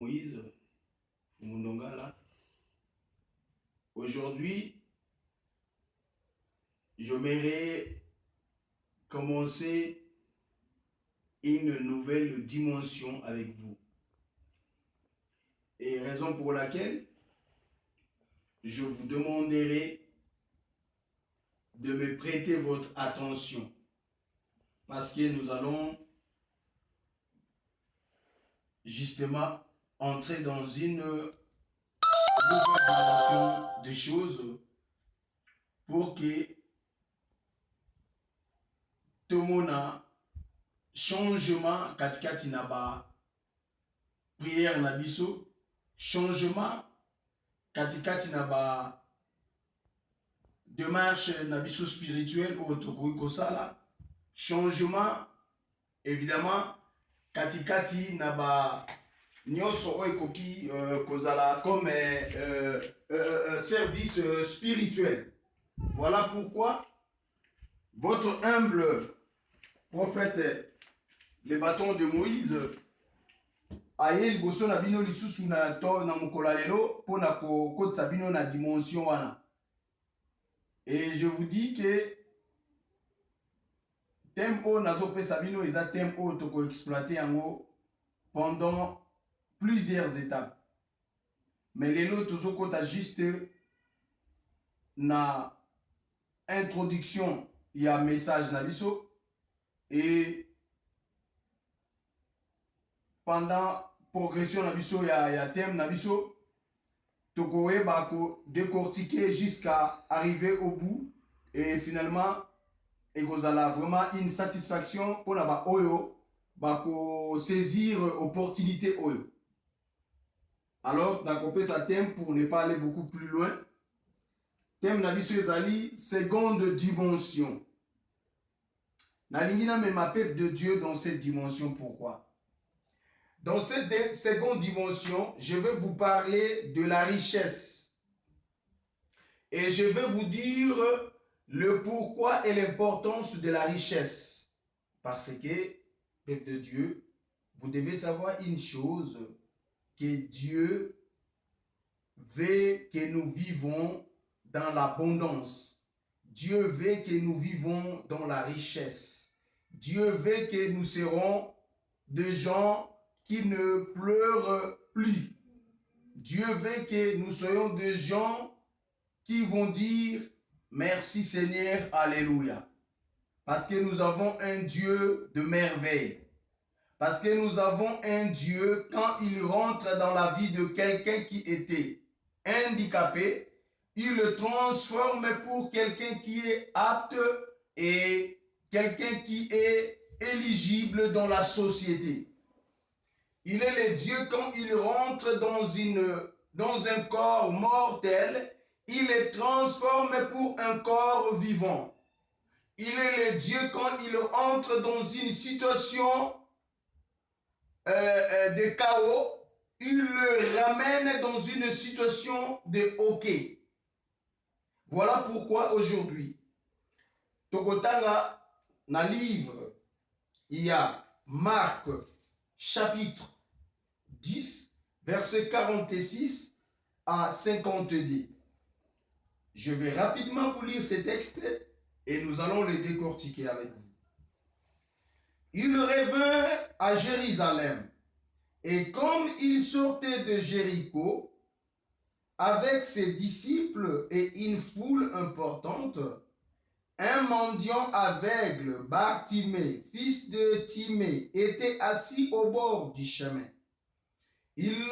Moïse Mundongala. Aujourd'hui, j'aimerais commencer une nouvelle dimension avec vous. Et raison pour laquelle je vous demanderai de me prêter votre attention. Parce que nous allons justement entrer dans une nouvelle dimension des choses pour que tout le monde a changement katikati na ba prière na biso, changement katikati na ba démarche na biso spirituelle ou tokoki kosala, changement évidemment katikati na ba nyonso oyo ekoki kozala comme service spirituel. Voilà pourquoi votre humble prophète, le bâton de Moïse, aye liboso na bino lisusu na to na mokola lelo pona ko kotsa bino na dimension wana. Et je vous dis que thème o nazo pesa bino eza thème o toko exploiter yango pendant plusieurs étapes. Mais lelo tozo kota juste na introduction ya message na biso et pendant progression na biso ya thème na biso tokoye bako décortiquer jusqu'à arriver au bout et finalement ekozala vraiment une satisfaction pour la ba oyo bako saisir opportunité oyo. Alors nakopé sa thème pour ne pas aller beaucoup plus loin. Thème na biso ezali seconde dimension. Nalingi na mema peuple de Dieu dans cette dimension. Pourquoi? Dans cette seconde dimension, je vais vous parler de la richesse. Et je vais vous dire le pourquoi et l'importance de la richesse. Parce que, peuple de Dieu, vous devez savoir une chose, que Dieu veut que nous vivons dans l'abondance. Dieu veut que nous vivons dans la richesse. Dieu veut que nous serons des gens qui ne pleurent plus. Dieu veut que nous soyons des gens qui vont dire merci Seigneur, alléluia. Parce que nous avons un Dieu de merveille. Parce que nous avons un Dieu, quand il rentre dans la vie de quelqu'un qui était handicapé, il le transforme pour quelqu'un qui est apte et quelqu'un qui est éligible dans la société. Il est le Dieu quand il rentre dans un corps mortel, il le transforme pour un corps vivant. Il est le Dieu quand il entre dans une situation de chaos, il le ramène dans une situation de hockey. Voilà pourquoi aujourd'hui, Tokotanga, na livre, il y a Marc chapitre 10, verset 46 à 52. Je vais rapidement vous lire ces textes et nous allons les décortiquer avec vous. Il revint à Jérusalem et comme il sortait de Jéricho avec ses disciples et une foule importante, un mendiant aveugle, Bartimée, fils de Timée, était assis au bord du chemin. Il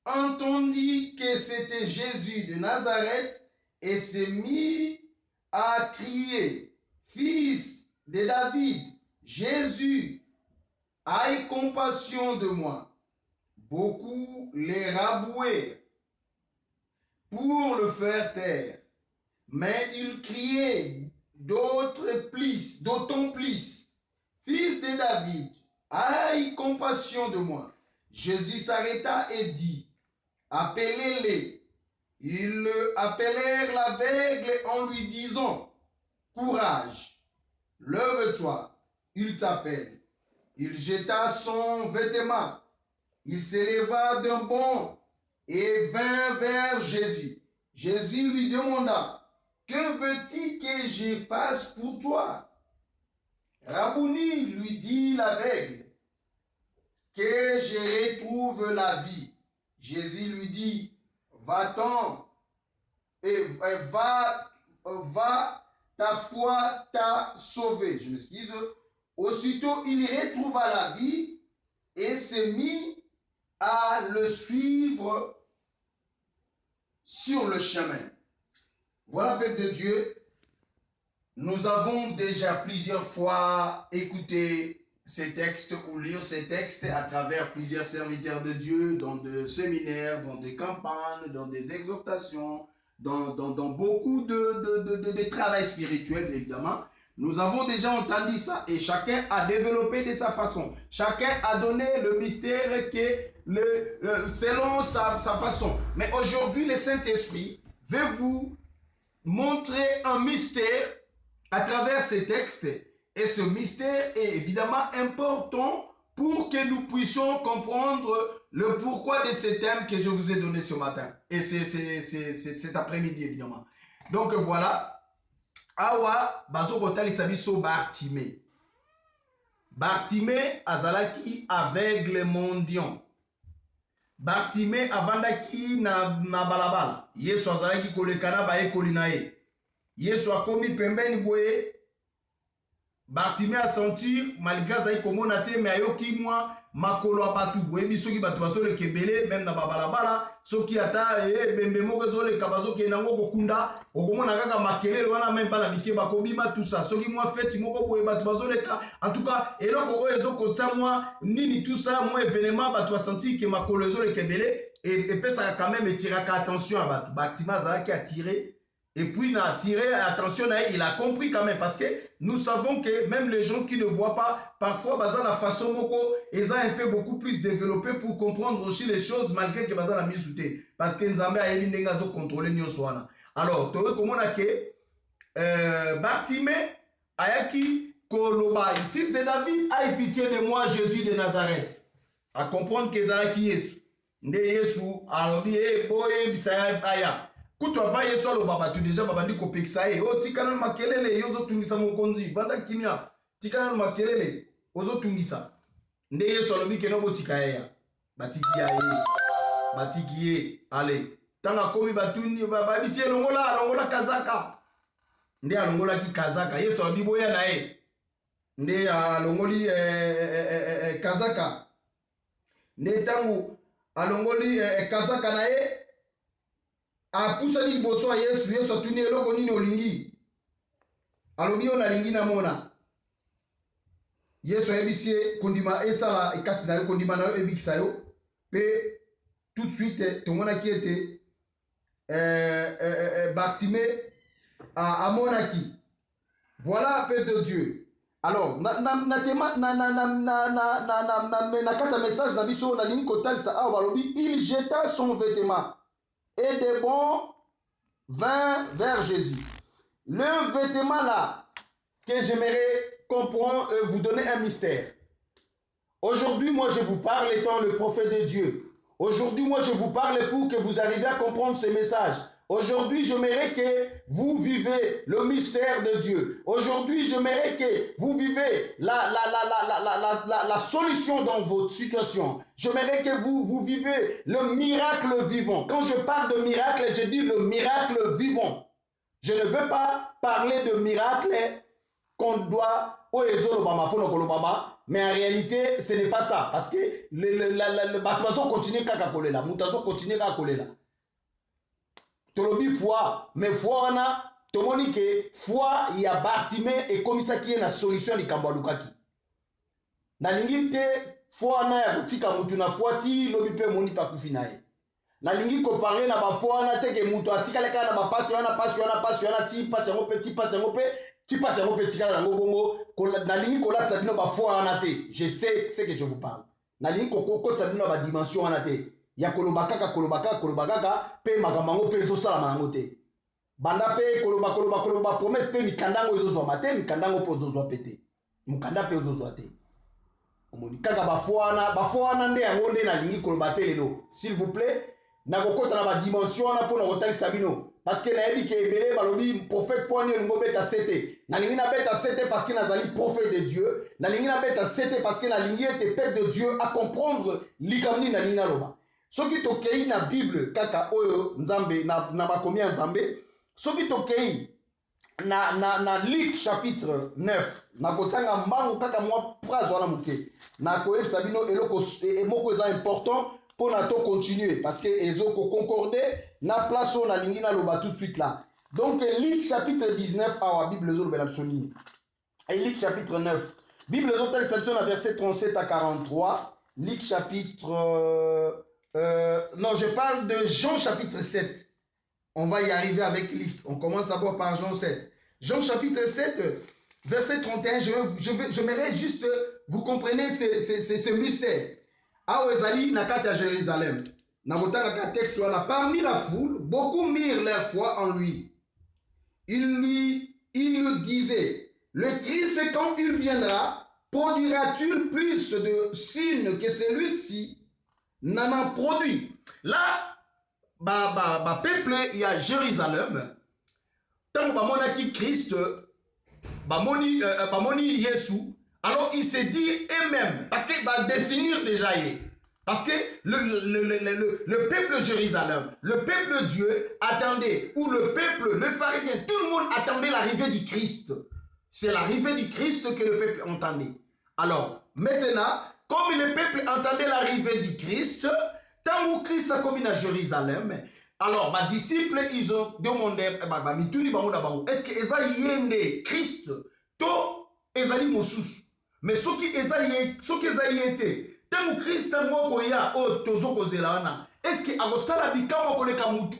entendit que c'était Jésus de Nazareth et se mit à crier, « Fils de David, Jésus, aie compassion de moi. » Beaucoup les rabouaient pour le faire taire, mais il criait d'autant plus, « Fils de David, aie compassion de moi. » Jésus s'arrêta et dit, « Appelez-les. » Ils appelèrent l'aveugle en lui disant, « Courage, lève-toi, il t'appelle. » Il jeta son vêtement, Il s'éleva d'un bond et vint vers Jésus. Jésus lui demanda, que veux-tu que je fasse pour toi? Rabouni, lui dit l'aveugle, que je retrouve la vie. Jésus lui dit, va-t'en et va, ta foi t'a sauvé. Je m'excuse. Aussitôt, il retrouva la vie et se mit à le suivre sur le chemin. Voilà, peuple de Dieu. Nous avons déjà plusieurs fois écouté ces textes ou lire ces textes à travers plusieurs serviteurs de Dieu dans des séminaires, dans des campagnes, dans des exhortations, dans beaucoup de travail spirituel, évidemment. Nous avons déjà entendu ça et chacun a développé de sa façon. Chacun a donné le mystère selon sa façon. Mais aujourd'hui, le Saint-Esprit veut vous montrer un mystère à travers ces textes. Et ce mystère est évidemment important pour que nous puissions comprendre le pourquoi de ces thèmes que je vous ai donné ce matin. Et c'est cet après-midi, évidemment. Donc voilà. Awa, bazo kotali sabiso Bartimée. Bartimée azalaki aveugle mendiant. Bartimée avandaki na balabala. Yesu azalaki kolekana ba ekoli na ye. Yesu akomi pembeni boye. Bartimée a senti malgré azali komona te mais ayoki mwa makolo a batu boye bisoki batu basole kebele même na balabala soki ata bembe moko zole kabazo ke nango kokunda okomona kaka makelele wana même bala mike bakobima tout ça soki mwa fête moko boye batu bazole ka en tout cas eloko oyo ezokotsa mwa nini tout ça mwa événement batu a senti que makolo zole kebele et pesa quand même etiraka attention à batu. Bartimée azalaki attiré. Et puis, il a attiré attention, il a compris quand même, parce que nous savons que même les gens qui ne voient pas, parfois, dans la façon moko, ils ont un peu beaucoup plus développé pour comprendre aussi les choses, malgré que dans la mise sous thé. Parce que nous avons contrôlé nos soins. Alors, tu vois comment on a que Bartimée, Ayaki, Koloba, fils de David, a pitié de moi, Jésus de Nazareth. À comprendre que Zalaki Yesu. Nde Yesu, alors, boye, bisaya, aya. Kutu avant Yesu alo baba tu déjà baba ndi kopekisa e o tikana makelele yozo tungisa mokonzi vanda kimia tikana makelele ozo tungisa nde Yesu alo bikeno botika ya batikiye ale tanga komi batuni baba bisi longola kazaka nde alongola ki kazaka Yesu alo biboya na e nde alongoli kazaka nde tangu alongoli kazaka na e a pusani liboso ya Yesu atuni eloko nini olingi alobi ona lingi na mona Yesu ayebisie kondima esala ekati na yo kondima na yo ebikisa yo pe tout de suite tomonaki ete Bartimée amonaki. Voilà, peuple de Dieu. Alors na kata message na biso na lingi kotalisa awa balobi il jeta son vêtement et des bons vint vers Jésus. Le vêtement là, que j'aimerais comprendre, vous donner un mystère. Aujourd'hui, moi je vous parle étant le prophète de Dieu. Aujourd'hui, moi je vous parle pour que vous arriviez à comprendre ce message. Aujourd'hui, j'aimerais que vous vivez le mystère de Dieu. Aujourd'hui, j'aimerais que vous vivez la solution dans votre situation. J'aimerais que vous vivez le miracle vivant. Quand je parle de miracle, je dis le miracle vivant. Je ne veux pas parler de miracle qu'on doit... Mais en réalité, ce n'est pas ça. Parce que le bateau continue à coller là. Moutazo continue à coller là. Tolobi foi, mais foi on a tomoni que foi il y a Bartimée et comme ça qui est la solution de Kambalukaki. Na lingi te foi na ya kutika mutu na foi ti lobi pe moni pa kufinaye. Na lingi comparer na ba foi na te ke mutu atika leka na ba passe wana ti passe ngope ti passe ngope tika na ngobongo na lingi kola tsabino ba foi wana te. Je sais ce que je vous parle. Na lingi ko tsabino ba dimension wana te. Ya kolobakaka pe magamango pe ezosala mango te banda pe koloba promesse pe mikandango ezozwa mate mikandango pe ezozwa pete mukanda pe ezozwa te kaka bafoana nde yango nde nalingi koloba te lelo s'il vous plaît nakokota na badimension wana mpo na kotalisa bino parce que nayebi ke ebele balobi prophète mpo ani olingi obeta sete nalingi nabeta sete parce que nazali prophète de Dieu nalingi nabeta sete parce que nalingi ete peuple de Dieu à comprendre likambo nini nalingi naloba soki tokei na Bible kaka oyo nzambe na bakomi ya nzambe soki tokei na Luc chapitre 9 nakotanga mbangu kaka mwa phrase wana moke nakoyebisa bino eloko moko eza important pour na to continuer parce que ezoko concorder na place on a lingi na loba tout de suite là. Donc Luc chapitre 19 à la Bible zo lobela soni. Et Luc chapitre 9. Bible zo telle section à verset 37 à 43. Luc chapitre non, je parle de Jean chapitre 7. On va y arriver avec Luc. On commence d'abord par Jean 7. Jean chapitre 7 verset 31, j'aimerais juste vous comprenez ce mystère. Awezali nakati à Jérusalem. Navotaka texte parmi la foule, beaucoup mirent leur foi en lui. Il lui disait, le Christ quand il viendra, produira-t-il plus de signes que celui-ci n'en a produit. Là, peuple il y a Jérusalem. Tant que Christ, bamoni Yesu. Alors il s'est dit eux-mêmes, parce qu'il va définir déjà, parce que le peuple de Jérusalem, le peuple de Dieu attendait, ou le peuple, le pharisien, tout le monde attendait l'arrivée du Christ. C'est l'arrivée du Christ que le peuple entendait. Alors maintenant, comme le peuple entendait l'arrivée du Christ, tant que Christ a commis à Jérusalem, alors les disciples, ils ont demandé, est-ce que Eza yende Christ, to ezali mosusu? Mais ce qui était, tant que Christ moko ya o tozo kozela wana, est-ce que agosala bikamo koleka mutu